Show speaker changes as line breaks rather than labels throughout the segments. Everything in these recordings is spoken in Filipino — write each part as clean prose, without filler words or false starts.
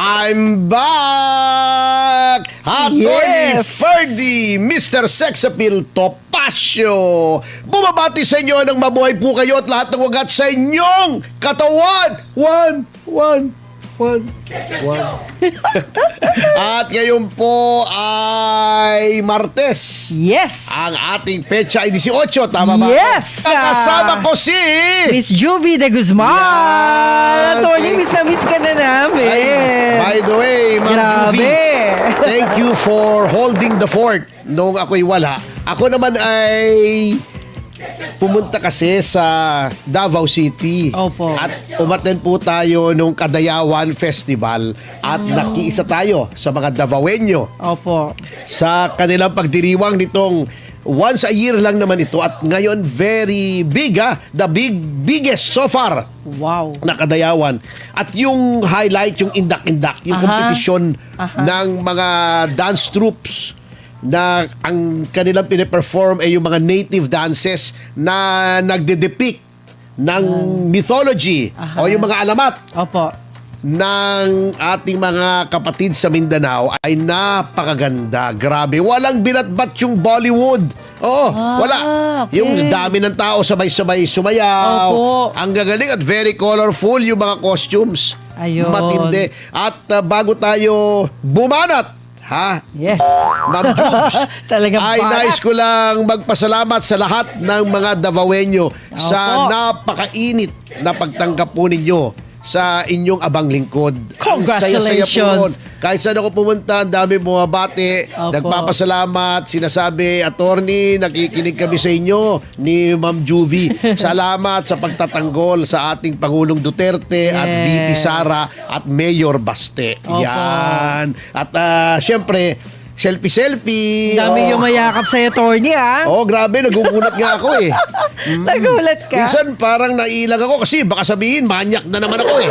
I'm back! Attorney
Yes!
Ferdy, Mr. Sexapil Topacio. Bumabati sa inyo ng mabuhay po kayo at lahat ng wagat sa inyong katawan. One. At ngayon po ay Martes.
Yes!
Ang ating petsa ay 18, tama ba?
Yes!
Kasama ko si...
Miss Juvie de Guzman!
Yan!
Attorney, miss na miss ka na namin.
By the way, Ma'am
Grabe.
Juvie, thank you for holding the fort nung ako'y wala. Ako naman ay pumunta kasi sa Davao City.
Opo.
At umaten po tayo nung Kadayawan Festival at nakiisa tayo sa mga Davaoenyo
Opo.
sa kanilang pagdiriwang nitong once a year lang naman ito at ngayon very big the biggest so far
Wow.
na Kadayawan. At yung highlight, yung indak-indak, yung kompetisyon ng mga dance troops na ang kanilang piniperform ay yung mga native dances na nagde-depict ng mythology o yung mga alamat
Opo.
ng ating mga kapatid sa Mindanao ay napakaganda. Grabe. Walang binatbat yung Bollywood. Oo, wala.
Okay.
Yung dami ng tao sabay-sabay sumayaw.
Opo.
Ang gagaling at very colorful yung mga costumes.
Ayun.
Matindi. At bago tayo bumanat,
Yes.
Ma'am Jubes,
Talagang
ay
para.
nais ko lang magpasalamat sa lahat ng mga Davaoenyo sa
Opo.
napakainit na pagtanggap po ninyo sa inyong abang lingkod. Ang saya-saya po
Congratulations.
ron. Kahit saan ako pumunta, ang dami bumabati,
Opo.
nagpapasalamat, sinasabi, attorney, nakikinig kami sa inyo ni Ma'am Juvie. Salamat sa pagtatanggol sa ating Pangulong Duterte at
Yes.
VP Sara at Mayor Baste.
Opo.
Yan. At syempre, selfie-selfie.
Dami yung mayakap sa'yo, attorney,
Oh, grabe, nagugulat nga ako eh.
Nagulat ka?
Minsan parang nailang ako kasi baka sabihin, manyak na naman ako eh.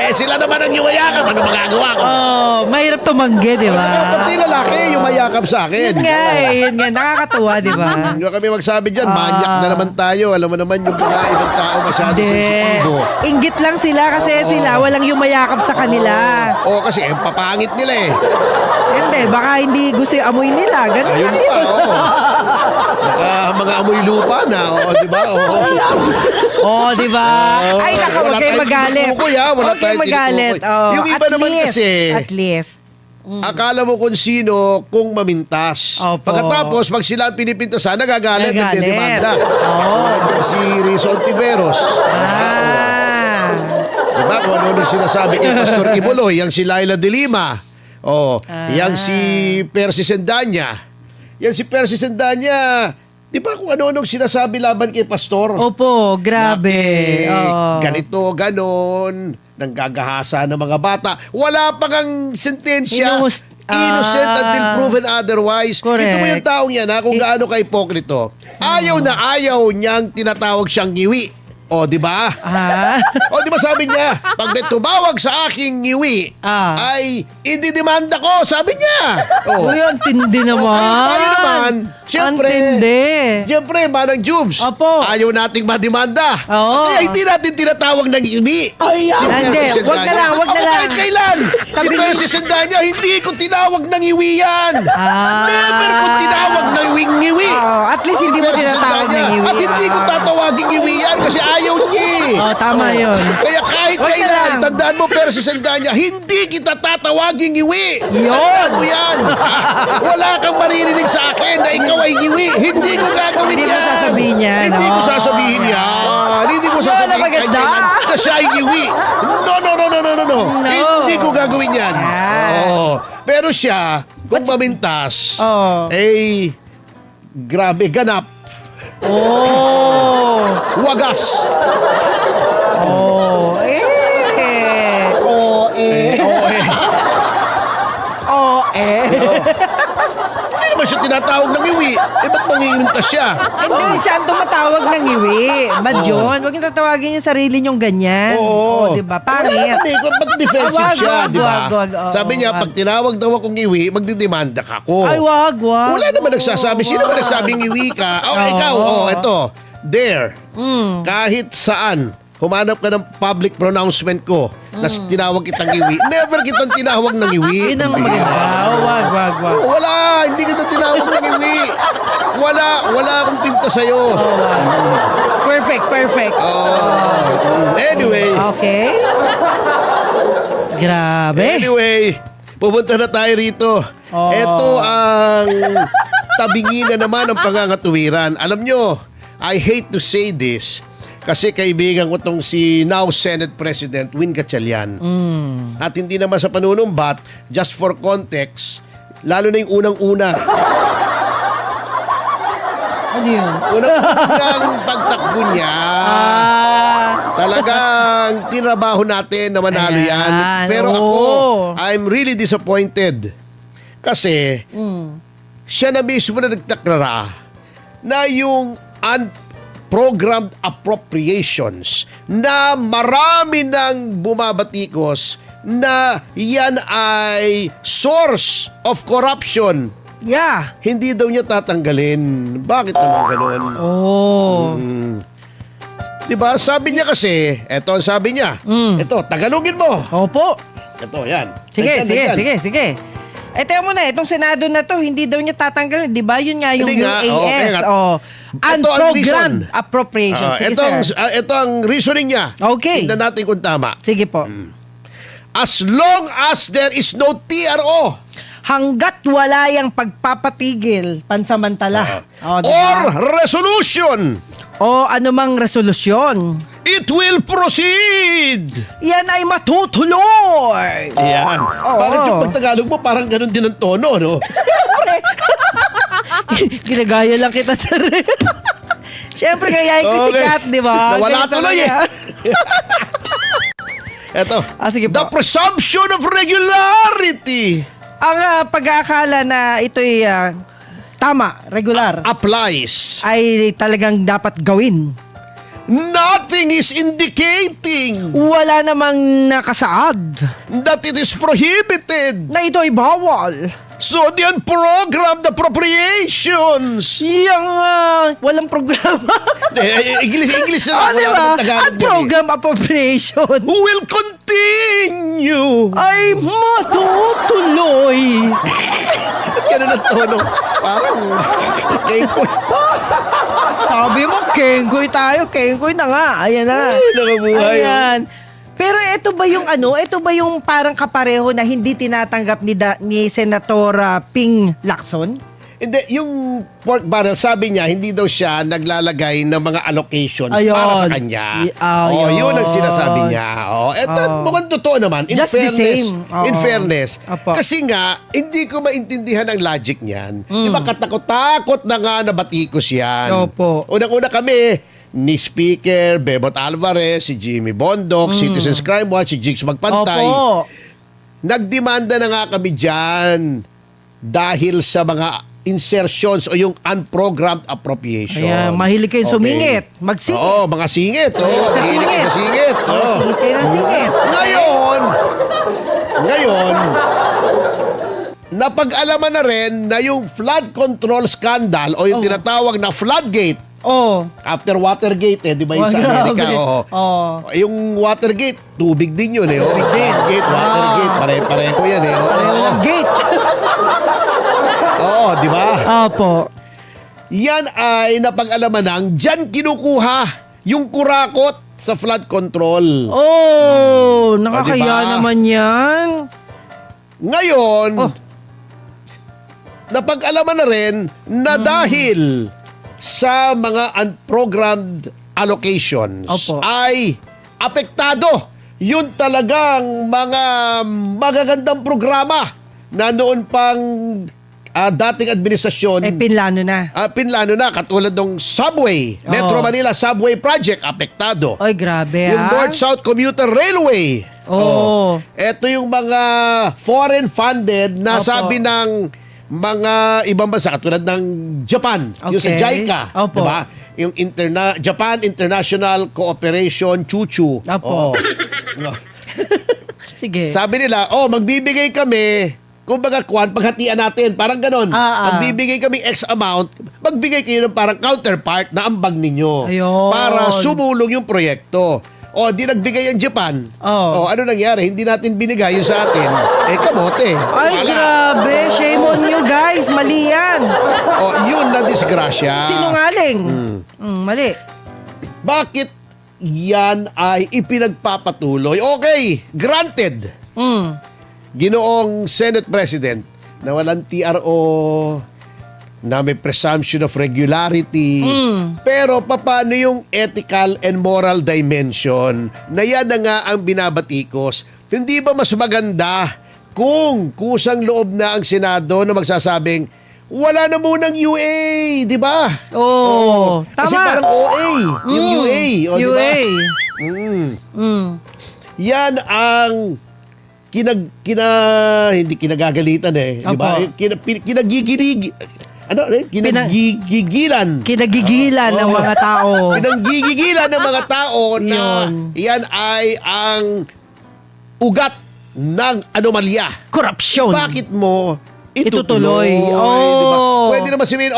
Sila naman ang yumayakap. Ano magagawa ko?
Oh, mahirap tumanggi, di ba?
Pati lalaki yumayakap sa akin.
Yun nga eh, yun nga. Nakakatuwa, di ba?
Hindi kami magsabi dyan, manyak na naman tayo. Alam mo naman yung mga ibang tao masyado
Hindi.
sensitibo.
Inggit lang sila kasi sila walang yumayakap sa kanila.
Oo, kasi papangit nila eh.
Hindi, baka hindi gusto yung amoy nila. Ganun
Ayun
lang
pa,
yun.
oo. Baka mga amoy lupa na, oo, di ba? Oo.
Oh, di ba? Ay, naka,
Wala
huwag kayong
tayong
magalit.
tinutukoy, ha? Wala
Huwag kayong
tayong
magalit.
tinutukoy.
Oh,
Yung iba
at
naman
least,
kasi,
At least.
akala mo kung sino kung mamintas.
Opo.
Pagkatapos, pag sila ang pinipintasan, nagagalit,
Nagagalit.
nagdedemanda.
Oo.
Si Rizal Tiveros. Diba? Kung ano sinasabi kay Pastor Kibuloy, yang si Laila de Lima. Yang si Percy Sendanya. Yang si Percy Sendanya, di ba kung ano-anong sinasabi laban kay Pastor?
Opo, grabe. Oo.
Ganito, ganon, nanggagahasa ng mga bata. Wala pang ang sentensya. Innocent until proven otherwise.
Correct.
Ito mo yung taong yan, kung gaano ka-ipokrito. Ayaw na ayaw niyang tinatawag siyang ngiwi. O, di ba? O, di ba sabi niya, pag may tumawag sa aking ngiwi, ay ididemanda ko, sabi niya.
Uy, ang tindi naman.
Tayo naman, siyempre,
Ang tindi.
siyempre, Manang Jubes,
Opo.
ayaw nating mademanda.
Oo.
Kaya hindi natin tinatawag ng ngiwi.
Hindi, wag na lang, wag na lang.
Kahit kailan. Si Percy Sendanya, hindi ko tinawag ng ngiwi yan. Never ko tinawag ng ngiwi.
At least hindi mo
Percy
tinatawag
Sendanya.
ng iwi.
At hindi ko tatawagin ngiwi yan kasi ayaw niya.
Oh, tama yun.
Kaya kahit
Wag na
kailan,
lang.
tandaan mo, Percy Sendanya, hindi kita tatawagin ngiwi.
Yun.
Tandaan mo yan. Wala kang maririnig sa akin na ikaw ay ngiwi. Hindi ko gagawin
Hindi
yan.
mo sasabihin yan.
Hindi ko
Oh.
sasabihin yan. Hindi ko sasabihin
Wala maganda.
na siya ay ngiwi. No. Hindi ko gagawin yan. Oo. Pero siya, kung mamintas, grabe, ganap. Wagas. Hindi naman siya tinatawag ng iwi. Ba't mangingintas siya?
Hindi, siya ang tumatawag ng iwi. Bad yun. Huwag yung tatawagin yung sarili niyong ganyan.
Oo.
Diba? Pangit.
Ba't defensive
Wag,
siya,
wag,
di ba?
wag, oo,
Sabi niya,
wag.
pag tinawag daw akong iwi, magdidemanda ka ko.
Ay, wag.
Wala naman nagsasabi. Sino ba nagsabing iwi ka?
Oo.
Ikaw, ito. There. Kahit saan humanap ka ng public pronouncement ko na tinawag kitang iwi. Never kitang tinawag ng iwi.
Yun ang maganda. Wag.
Wala, hindi kita tinawag ng iwi. Wala akong pinta sa'yo.
Perfect.
Anyway,
Okay. Grabe.
Anyway, pupunta na tayo rito.
Oh.
Ito ang tabingi na naman ng pangangatuwiran. Alam nyo, I hate to say this kasi kaibigan ko tong si now Senate President Win Gatchalian. At hindi naman sa panunumbat, just for context, lalo na yung unang-una.
Ano yun?
Unang pagtakbo niya. Talagang tinabaho natin na manalo yan.
Ayan,
Pero
oo.
ako, I'm really disappointed. Kasi, siya na mismo na nagtakrara na yung unprogrammed appropriations na marami nang bumabatikos na yan ay source of corruption.
Yeah.
Hindi daw niya tatanggalin. Bakit naman ganun? Diba? Sabi niya kasi, eto ang sabi niya. Eto, Tagalogin mo.
Opo.
Eto, yan.
Sige.
Nandyan.
Ito mo na, itong Senado na to, hindi daw niya tatanggalin. Di ba? Yun nga yung
Hindi nga,
UAS.
okay. Ito ang
Unprogrammed
reason.
appropriation. Sige, sir.
Ito ang reasoning niya.
Okay.
Tingnan natin kung tama.
Sige po.
As long as there is no TRO
Hanggat wala yung pagpapatigil pansamantala. O, diba?
or resolution,
O anumang resolusyon,
it will proceed.
yan ay matutuloy.
Yan.
Oo.
Bakit yung pagtagalog mo parang ganun din ang tono, no?
Ginagaya lang kita, sir. Siyempre, gayahin ko si
Okay.
Kat, di ba?
Nawala
Ganito
tuloy
lang yan.
Eto.
Sige po.
The presumption of regularity
Ang pag-aakala na ito'y tama, regular,
applies.
ay talagang dapat gawin.
Nothing is indicating
Wala namang nakasaad
that it is prohibited.
na ito'y bawal.
So the unprogrammed appropriations.
Yung walang programa.
English
Ah,
na
di
wala
ba?
namang Tagalog
At
yan eh.
program appropriation
Will continue.
ay matutuloy.
Ganun ang tono. Parang
Sabi mo, kengkoy tayo. Kengkoy na nga. Ayan na.
nakabuhay.
Ayan. Pero ito ba yung ito ba yung parang kapareho na hindi tinatanggap ni Senator Ping Lacson?
Hindi, yung pork barrel, sabi niya, hindi daw siya naglalagay ng mga allocations
Ayun.
para sa kanya.
Ayun.
Yun ang sinasabi niya. Mukhang totoo naman. In
Just the
fairness,
same.
in fairness.
Opo.
Kasi nga, hindi ko maintindihan ang logic niyan. Di ba katakot-takot na nga na batikos yan.
Opo.
Unang-una kami, ni Speaker Bebot Alvarez, si Jimmy Bondoc, Citizens Crime Watch, si Jigs Magpantay.
Opo.
Nagdemanda na nga kami dyan dahil sa mga insertions o yung unprogrammed appropriation.
Ayan, mahilig kayo sumingit. Magsingit.
Oo, mga singit. Oo,
Sa
mahilig
singit.
sa singit. Oo.
Singit kayo ng singit.
Ngayon, napag-alaman na rin na yung flood control scandal o yung tinatawag na floodgate
Oh.
after Watergate, di ba yung sa
Grabe.
Amerika? Oo.
Oh.
Yung Watergate, tubig din yun eh.
Tubig din.
Watergate, Watergate, pare-pareho yan eh.
Walang gate.
Oo, di ba?
Opo.
Yan ay napag-alaman ng dyan kinukuha yung kurakot sa flood control.
Oh, nakakaya
diba?
naman yan.
Ngayon,
Oh.
napag-alaman na rin na dahil sa mga unprogrammed allocations
Opo.
ay apektado yun talagang mga magagandang programa na noon pang dating administrasyon
Pinlano na.
pinlano na katulad ng subway, Metro
Oo.
Manila Subway Project apektado.
Oy, grabe
Yung North-South Commuter Railway.
Oo.
Ito yung mga foreign funded na
Opo.
sabi ng mga ibang bansa katulad ng Japan, yung sa
Okay.
JICA,
Opo.
'di ba? Yung Japan International Cooperation Chuchu.
Opo. Sige.
Sabi nila, magbibigay kami kumbaga paghatian natin, parang ganon. Magbibigay kami X amount, magbigay kayo ng parang counterpart na ambag ninyo
Ayun.
para sumulong yung proyekto. O, di nagbigay ang Japan.
Oh.
O, ano nangyari? Hindi natin binigay yung sa atin. Kamote.
Ay,
Wala.
grabe. Shame on you guys. Mali yan.
O, yun na disgrasya.
Sinungaling. Mali.
Bakit yan ay ipinagpapatuloy? Okay, granted. Ginoong Senate President na walang TRO, na may presumption of regularity. Pero paano yung ethical and moral dimension na yan na nga ang binabatikos? Hindi ba mas maganda kung kusang loob na ang Senado na magsasabing wala na munang UA, di ba?
Oo,
Kasi
tama.
parang OA, yung UA. O, di ba?
UA.
Yan ang hindi kinagagalitan di ba?
Opo.
Kinagigilig. Ano? Kinagigigilan.
Kinagigilan ng mga tao.
Pinanggigigilan ng mga tao na
Yun.
yan ay ang ugat ng anomalya.
Korupsyon.
Bakit mo
Itutuloy.
itutuloy?
Oh.
Diba? Pwede naman sabihin,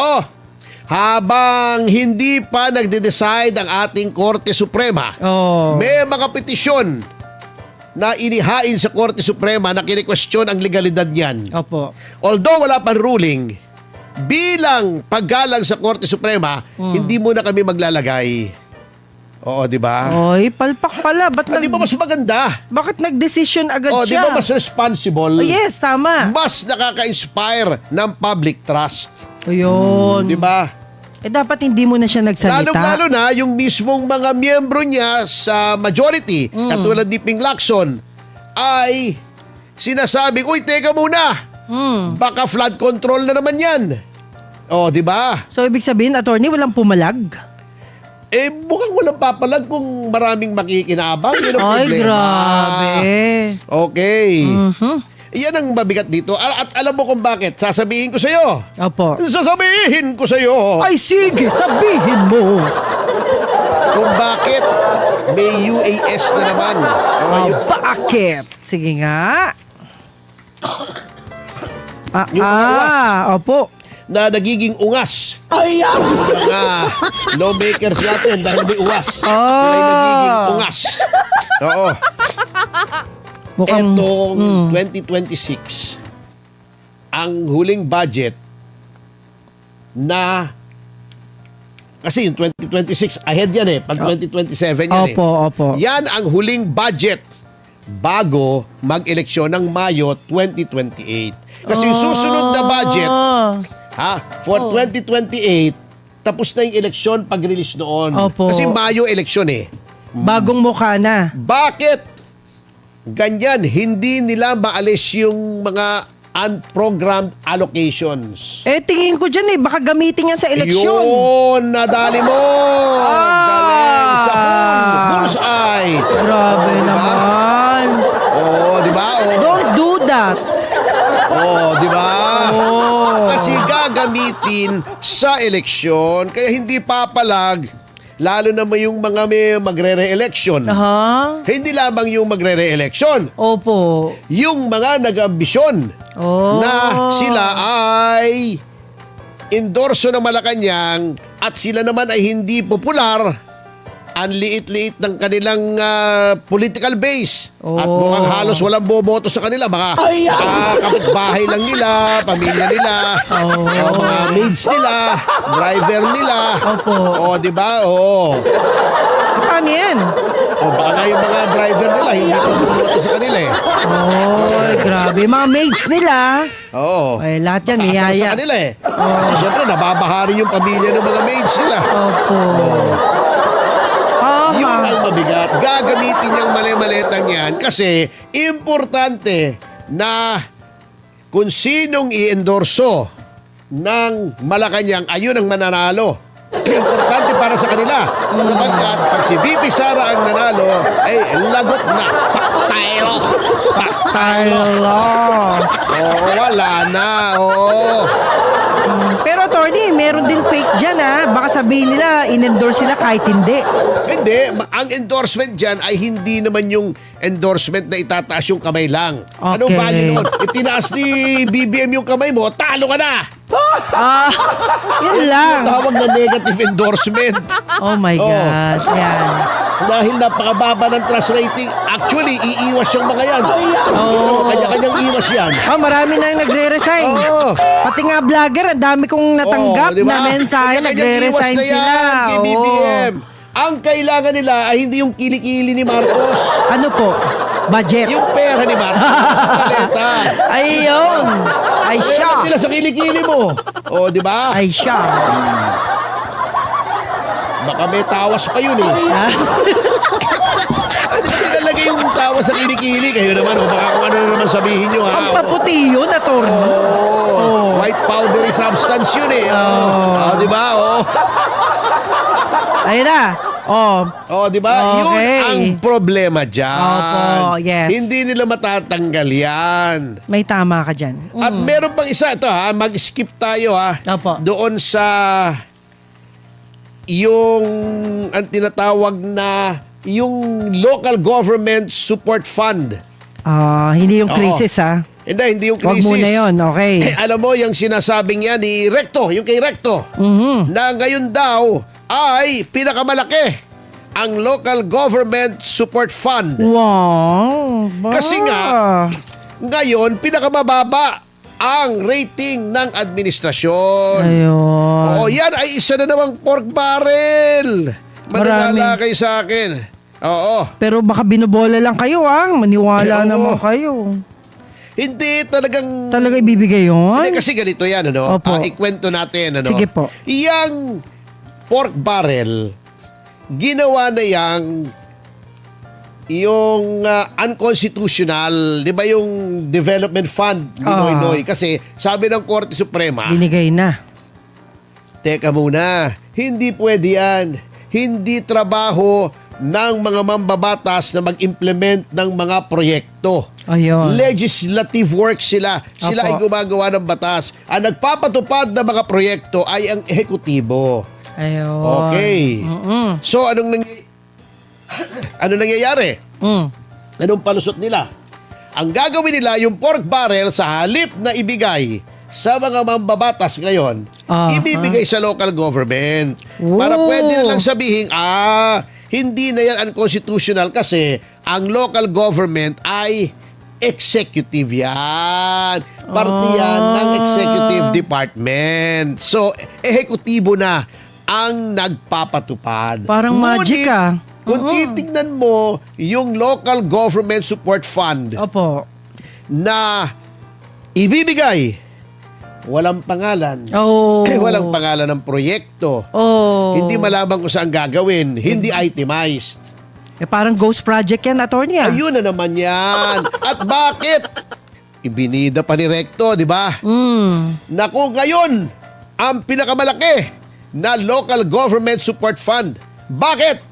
habang hindi pa nagde-decide ang ating Korte Suprema,
Oh.
may mga petisyon na inihain sa Korte Suprema na kini-question ang legalidad niyan.
Opo.
Although wala pang ruling, bilang paggalang sa Korte Suprema, hindi mo na kami maglalagay. Oo, di ba?
Oy, palpak pala. Ba't
Di ba mas maganda?
bakit nag-decision agad
Di
siya?
ba mas responsible?
Oh, yes, tama.
Mas nakaka-inspire ng public trust.
O yun.
Di ba?
Dapat hindi mo na siya nagsalita.
Lalong-lalo na yung mismong mga miyembro niya sa majority, katulad ni Ping Lacson, ay sinasabing, uy, teka muna, baka flood control na naman yan. Di ba?
So, ibig sabihin, attorney, walang pumalag?
Mukhang walang papalag kung maraming makikinabang. Yun ang
Ay,
problema.
grabe.
Okay. Yan ang mabigat dito. At alam mo kung bakit. Sasabihin ko sa'yo.
Opo.
Sasabihin ko sa'yo.
Ay, sige, sabihin mo.
Kung bakit may UAS na naman.
Bakit? Sige nga.
Yung mga
Opo.
na nagiging ungas. Mga lawmakers natin dahil may uwas. Sila ay nagiging ungas. Oo.
Mukhang,
Etong 2026, ang huling budget na kasi yung 2026 ahead yan pag 2027 yan
Opo.
Yan ang huling budget bago mag-eleksyon ng Mayo 2028. Kasi yung susunod na budget for 2028, tapos na yung eleksyon pag-release noon.
Opo.
Kasi Mayo eleksyon
bagong mukha na.
Bakit? Ganyan, hindi nila maalis yung mga unprogrammed allocations.
Tingin ko dyan baka gamitin yan sa eleksyon.
Yun, nadali mo. Galing sa bullseye.
Grabe naman.
Di ba?
Don't do that.
Di ba? Kasi gagamitin sa eleksyon, kaya hindi papalag. Lalo na yung mga may magre-re-election. Hindi lamang yung magre-re-election.
Opo.
Yung mga nag-ambisyon na sila ay endorso ng Malacanang at sila naman ay hindi popular, ang liit-liit ng kanilang political base. At mukhang halos walang boboto sa kanila. Mga kapitbahay lang nila, pamilya nila, mga maids nila, driver nila.
Opo.
Di ba?
Paano yan?
Baka nga yung mga driver nila, hindi pa bumoto sa kanila
Grabe. Mga maids nila. Lahat yan,
Asar
niyaya.
sa kanila Kasi syempre, nababahari yung pamilya ng mga maids nila.
Opo.
Yun ang mabigat. Gagamitin niyang mali-malitang yan kasi importante na kung sinong i-endorso ng Malacanang, ayun ang mananalo. Importante para sa kanila. Sapagkat pag si VP Sara ang nanalo, ay lagot na. Paktaylo. Wala na.
Pero attorney, meron din fake dyan Baka sabihin nila, in-endorse sila kahit hindi.
Hindi. Ang endorsement dyan ay hindi naman yung endorsement na itataas yung kamay lang. Anong
Okay.
value noon? Itinaas ni BBM yung kamay mo, talo ka na!
Yun lang.
Tawag na negative endorsement.
Oh my God. Yan.
Dahil napakababa ng trust rating. Actually, iiwas yung mga yan. Ito, kanya-kanyang iwas yan.
Marami na yung nagre-resign.
Oo.
Pati nga vlogger, ang dami kong natanggap
Oo, di ba?
na mensahe,
Kanya-kanyang
nagre-resign
iwas na
sila.
yan, kay
Oo.
BBM. Ang kailangan nila ay hindi yung kilikili ni Marcos.
Ano po? Budget.
Yung pera ni Marcos sa paleta.
Ayun. Ay siya.
Kaya nila sa kilikili mo. O, di ba?
Ay siya.
Baka may tawas pa yun eh. Hindi ko tinalagay yung tawas sa kilikili. Kayo naman, o baka kung ano na naman sabihin nyo ha.
Pampaputi yun, attorney.
White powdery substance yun eh. Di ba?
Ayun na.
Di ba? Yun
Okay.
ang problema dyan.
Opo, yes.
Hindi nila matatanggal yan.
May tama ka dyan.
At meron pang isa, ito ha, mag-skip tayo ha.
Opo.
Doon sa yung ang tinatawag na yung local government support fund.
Hindi yung
Oo.
crisis ha.
Hindi yung
Huwag
crisis.
muna yun, okay.
Alam mo, yung sinasabing yan ni Recto, yung kay Recto, na ngayon daw ay pinakamalaki ang local government support fund.
Wow.
Kasi nga, ngayon, pinakamababa ang rating ng administrasyon.
Ayun.
Oo, yan ay isa na namang pork barrel. Maniwala
Marami.
kayo sa akin. Oo.
Pero baka binobola lang kayo Maniwala
Oo.
naman kayo.
Hindi talagang...
Talaga ibibigay yun?
Hindi kasi ganito yan, ano?
Opo.
Ikwento natin, ano?
Sige po.
Yang pork barrel, ginawa na yung unconstitutional, di ba yung development fund ni Noynoy? Kasi sabi ng Korte Suprema,
Binigay na.
teka muna, hindi pwede yan. Hindi trabaho ng mga mambabatas na mag-implement ng mga proyekto.
Ayun.
Legislative work sila. Sila
Opo.
ay gumagawa ng batas. Ang nagpapatupad ng mga proyekto ay ang ehekutibo.
Ayun.
Okay. So, ano nangyayari? Anong palusot nila? Ang gagawin nila, yung pork barrel sa halip na ibigay sa mga mambabatas ngayon, ibibigay sa local government. Para
Ooh.
pwede nilang sabihin, hindi na yan unconstitutional kasi ang local government ay executive yan. Parte yan ng executive department. So, ehekutibo na ang nagpapatupad.
Parang magic
Kung titignan mo yung local government support fund
Opo.
na ibibigay, walang pangalan.
Oh.
Walang pangalan ng proyekto.
Oh.
Hindi malaman kung saan gagawin. Hindi itemized.
Parang ghost project yan, attorney
Ayun na naman yan. At bakit? Ibinida pa ni Recto, di ba? Naku, ngayon, ang pinakamalaki na local government support fund. Bakit?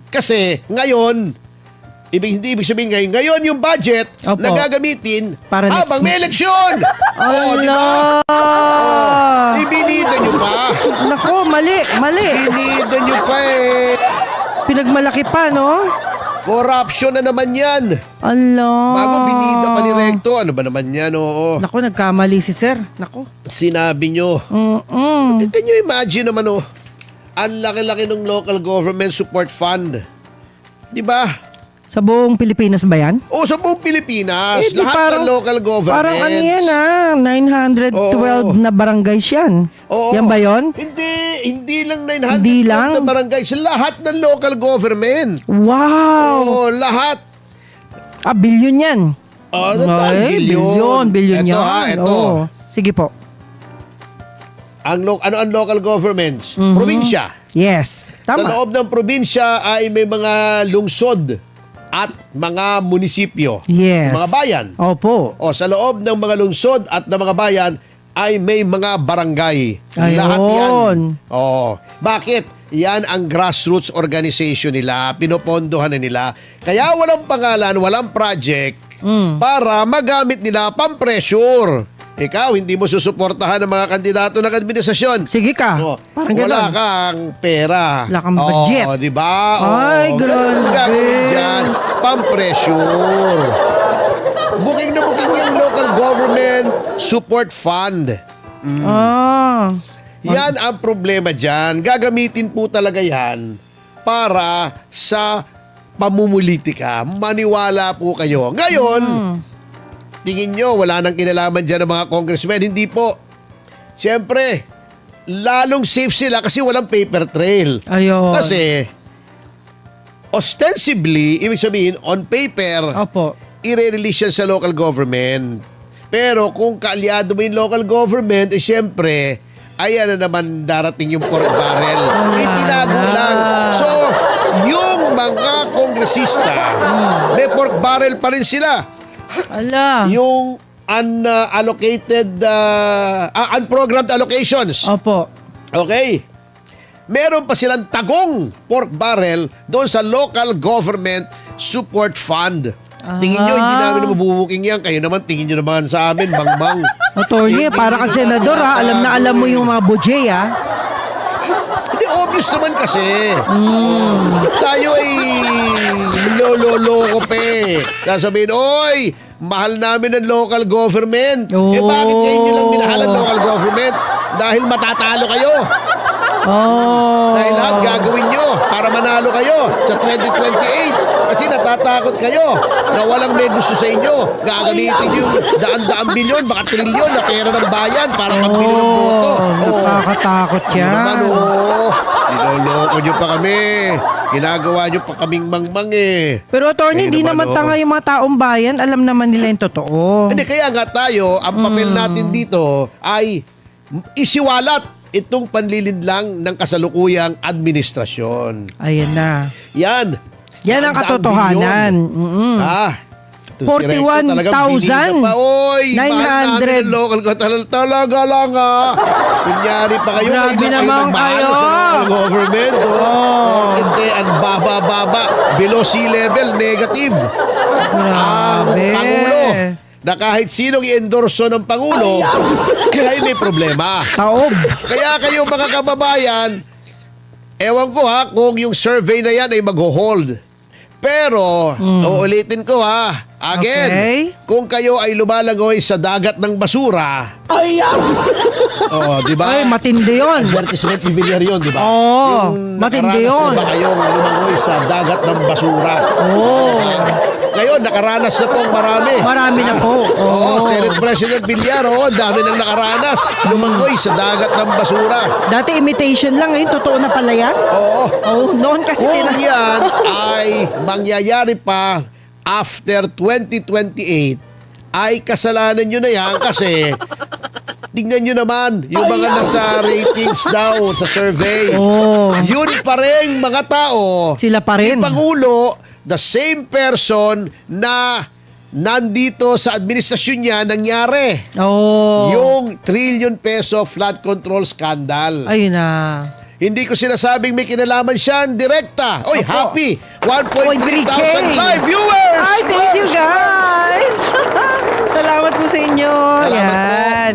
Kasi ngayon, hindi ibig sabihin ngayon yung budget
Opo.
na gagamitin
Para next
habang may eleksyon. Di ba? Ibinida nyo pa.
Nako, mali.
Ibinida nyo pa eh.
Pinagmalaki pa, no?
Corruption na naman yan.
Ala.
Bago binida pa ni Recto, ano ba naman yan, oo.
Nako, nagkamali si sir. Nako.
Sinabi nyo. Can you imagine naman, oh, ang laki-laki ng local government support fund. Di ba?
Sa buong Pilipinas ba yan?
O, sa buong Pilipinas,
Eh, di
lahat ng local governments.
Parang ano yan 912 na barangays yan.
Oo.
Yan ba yun?
Hindi lang 900
Hindi lang?
na barangay. Sa lahat ng local government.
Wow!
Oo, lahat.
Billion yan.
Ay,
Billion
Ito,
yan.
ito.
Oo. Sige po.
Ano ang local governments? Probinsya.
Yes.
Sa
Tama.
loob ng probinsya ay may mga lungsod at mga munisipyo.
Yes.
Mga bayan.
Opo.
O sa loob ng mga lungsod at ng mga bayan ay may mga barangay.
Ayun.
Lahat yan. O, bakit? Yan ang grassroots organization nila. Pinopondohan na nila. Kaya walang pangalan, walang project para magamit nila pang-pressure. Ikaw, hindi mo susuportahan ng mga kandidato ng administrasyon.
Sige ka. Parang
wala
gano'n.
kang pera.
Wala kang budget.
Oo, di ba?
Ay,
ganun ang
grabe.
gagawin dyan. Pang-pressure. Booking na booking yung local government support fund.
Ah.
Yan ang problema dyan. Gagamitin po talaga yan para sa pamumulitika. Maniwala po kayo. Ngayon, tingin nyo, wala nang kinalaman dyan ng mga congressmen. Hindi po. Siyempre, lalong safe sila kasi walang paper trail.
Ayun.
Kasi, ostensibly, ibig sabihin, on paper,
Opo.
i-release yan sa local government. Pero kung kaalyado mo yung local government, siyempre, ayan na naman darating yung pork barrel. Itinago lang. So, yung mga kongresista, may pork barrel pa rin sila.
Ala.
Yung unallocated, unprogrammed allocations.
Opo.
Okay? Meron pa silang tagong pork barrel doon sa local government support fund. Tingin nyo, hindi namin mabubuking yan. Kayo naman, tingin nyo naman sa amin, bang-bang.
Attorney, para kang senador ha. Alam na alam mo yung mga budget ha.
Hindi, obvious naman kasi. Tayo ay lolo-loko pa eh. Sasabihin, oy, mahal namin ang local government. Eh bakit ngayon nyo lang minahal ang local government? Dahil matatalo kayo. Dahil lahat gagawin nyo para manalo kayo sa 2028. Kasi natatakot kayo na walang may gusto sa inyo. Gagamitin yung daan-daang bilyon, baka trilyon na pera ng bayan para magbili ng boto.
Nakakatakot yan.
Naman, niloloko nyo pa kami. Ginagawa nyo pa kaming mangmang eh.
Pero attorney,
Kayo
di naman tanga yung mga taong bayan. Alam naman nila yung totoo.
Hindi, kaya nga tayo, ang papel natin dito ay isiwalat itong panlilidlang ng kasalukuyang administrasyon.
Ayan na.
Yan.
Yan ang katotohanan.
Ito si Recto, talagang binida pa. Oy,
900.
mahal namin ang local ko. Talaga lang Kunyari pa kayo.
Grabe
kayo
naman
nagmahal
kayo.
sa local government. Hindi, ang baba-baba. Below sea level, negative.
Grabe.
Pangulo na kahit sinong i-endorso ng Pangulo, kaya may problema.
Taob.
Kaya kayo mga kababayan, ewan ko kung yung survey na yan ay mag-hold. Pero, uulitin ko again,
Okay.
kung kayo ay lumalangoy sa dagat ng basura, di ba?
Ay, matindi yun.
Advertisement ni Villar yun, di ba?
Oo,
Yung
matindi
nakaranas
yun.
na ba kayong lumangoy sa dagat ng basura? Ngayon, nakaranas na pong marami.
Marami na po.
Senate President Villar, dami nang nakaranas. Lumangoy sa dagat ng basura.
Dati imitation lang, ngayon totoo na pala yan. Noon kasi
Kung yan ay mangyayari pa after 2028, ay kasalanan nyo na yan kasi tingnan nyo naman yung mga nasa ratings daw sa survey. Yun pa rin mga tao.
Sila pa rin.
Yung Pangulo, the same person na nandito sa administrasyon niya nangyari. Yung trillion peso flood control scandal.
Ayun na.
Hindi ko sinasabing may kinalaman siya, direkta. Oy,
Opo.
happy! 1.3 thousand
1.3K.
live viewers!
Ay, thank you guys! Salamat po sa inyo.
Salamat po.
Yan.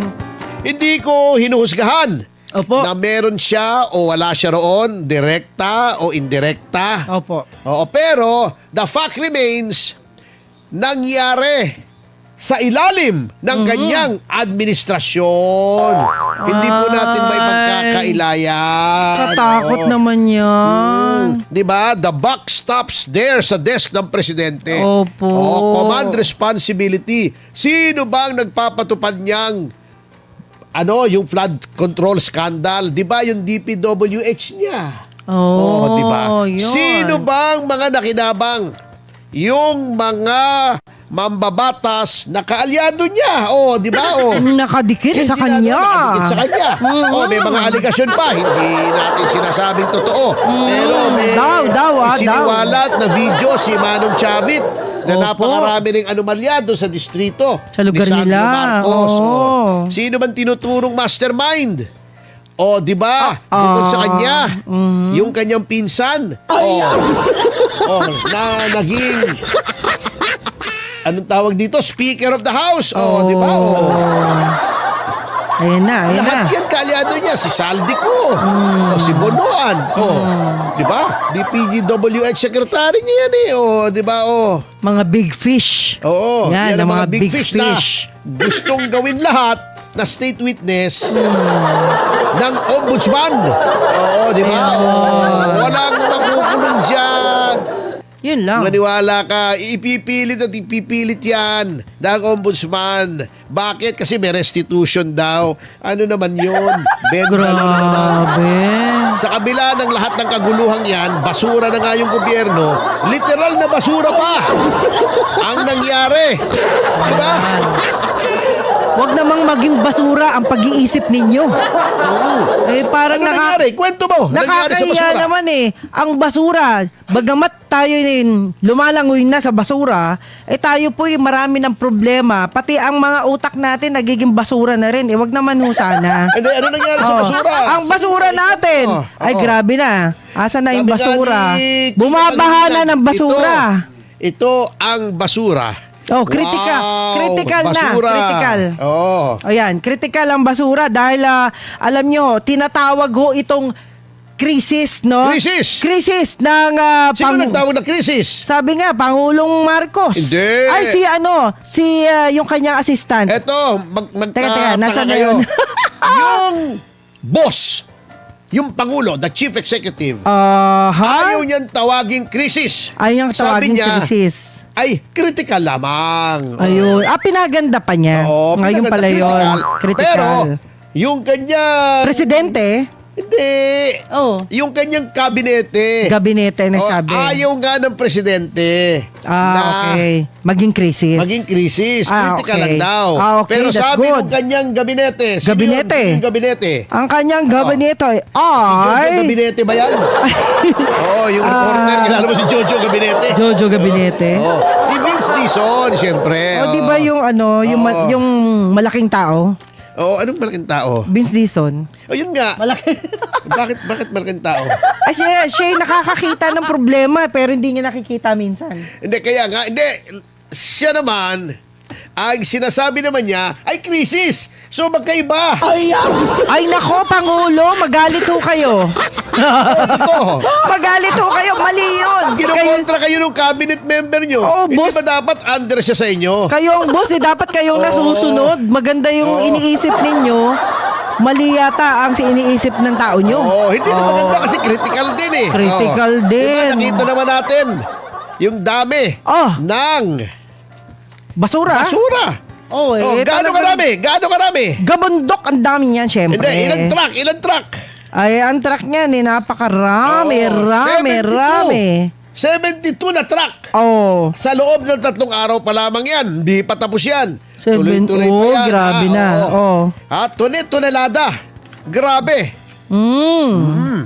Hindi ko hinuhusgahan
Opo.
na meron siya o wala siya roon, direkta o indirekta.
Opo.
Oo, pero the fact remains, nangyari sa ilalim ng kanyang administrasyon. Hindi po natin may pagkakailayan.
Katakot naman yan.
Di ba? The buck stops there sa desk ng presidente.
Opo.
Command responsibility. Sino bang nagpapatupad niyang yung flood control scandal? Di ba yung DPWH niya? Di ba?
Yun.
Sino bang mga nakinabang? Yung mga mambabatas na kaalyado niya. Di ba?
Nakadikit sa kanya.
Nakadikit sa kanya. May mga aligasyon pa. Hindi natin sinasabing totoo. Pero may siniwalat na video si Manong Chavit na napakarami ng anomalya doon sa distrito
Sa lugar
ni Sandro
nila.
Marcos. Sino man tinuturong mastermind? Di ba? Bukod sa kanya, yung kanyang pinsan. Na naging anong tawag dito? Speaker of the House. Di ba?
Ayan na, ayan na.
Lahat yan, kaalyado niya. Si Saldico. Si Bonoan. Di ba? DPGWH secretary niya yan di ba?
Mga big fish.
Yan ang mga big fish na
fish.
gustong gawin lahat na state witness ng ombudsman. Di ba? Walang makukulong naman dyan.
Yun lang.
Maniwala ka, ipipilit at ipipilit yan ng ombudsman. Bakit? Kasi may restitution daw. Ano naman yun? Benda lang naman.
Grabe.
Sa kabila ng lahat ng kaguluhang yan, basura na nga yung gobyerno, literal na basura pa ang nangyari. Diba?
Huwag namang maging basura ang pag-iisip ninyo. Eh parang
Ano nangyari? Kwento mo. Nangyari sa
nakakahiya
basura.
naman eh. Ang basura, bagamat tayo lumalangoy na sa basura, eh tayo po marami ng problema. Pati ang mga utak natin nagiging basura na rin. Eh wag naman ho sana.
Hindi, ano nangyari sa
Oh,
basura?
ang basura natin, ay grabe na. Asa na yung
Sabi nga
basura?
ni Tito
Bumabaha na
Pangilinan,
ng basura.
Ito ang basura.
Oh, critical.
Wow,
Critical na.
basura.
Critical.
Oh.
Ayan, critical ang basura dahil alam nyo, tinatawag ho itong krisis, no?
Krisis?
Krisis ng
Sino nagtawag ng krisis?
sabi nga, Pangulong Marcos.
Hindi.
Ay, yung kanyang assistant.
Eto,
Teka, nasaan na yun?
Yung boss, yung Pangulo, the Chief Executive,
Ayaw
ayaw niyang tawaging krisis.
Ayaw
Sabi
tawagin
niya,
krisis.
ay, critical lamang.
Ayun. Pinaganda pa niya.
Oo,
Ngayon
pinaganda,
pala yun. Critical.
Pero, yung kanya...
Presidente?
Hindi.
Oh.
Yung kanyang kabinete.
Gabinete na sabi.
Ayaw nga ng presidente
Okay. Maging krisis.
maging krisis. Critical
okay.
lang daw.
Okay,
Pero
that's
sabi
good.
ng kanyang gabinete. Sino
Gabinete.
yun? Yung gabinete.
Ang kanyang gabinete
Si Jojo
ay...
Gabinete ba yan? Oo, yung reporter. Kilala mo si Jojo Gabinete?
Jojo Gabinete.
Oo. Si Vince Dizon, siyempre.
O, di ba yung
Oo.
yung malaking tao?
Oo, anong malaking tao?
Vince Dizon.
O, yun nga.
Malaki.
Bakit malaking tao?
Ay, siya yung nakakakita ng problema pero hindi niya nakikita minsan.
Hindi, kaya nga, hindi. Siya naman, ang sinasabi naman niya, ay krisis. So, magkaiba.
Ay nako, Pangulo, magalit ho kayo.
Ito.
Magalit ho kayo, mali yun.
Kinokontra kayo ng cabinet member nyo.
Oo,
Hindi
boss.
ba dapat under siya sa inyo?
Kayong boss, dapat kayong
Oo.
nasusunod. Maganda yung
Oo.
iniisip ninyo. Mali yata ang iniisip ng tao nyo.
Oo, hindi na maganda kasi critical din eh.
Critical
Oo.
din.
Diba, nakita naman natin yung dami ng
Basura.
basura.
Oh,
Gaano karami? Gaano karami?
Gabundok ang dami niyan, syempre.
Hindi, ilang truck? Ilang truck?
Ay, ang truck niyan, napakarami,
Oo,
rami,
72.
rami.
72 na truck.
Oh,
Sa loob ng 3 araw pa lamang yan. Hindi pa tapos yan.
7,
Tuloy-tuloy pa yan.
grabe na.
Oo.
Oh.
Tonelada. Grabe.
Mm.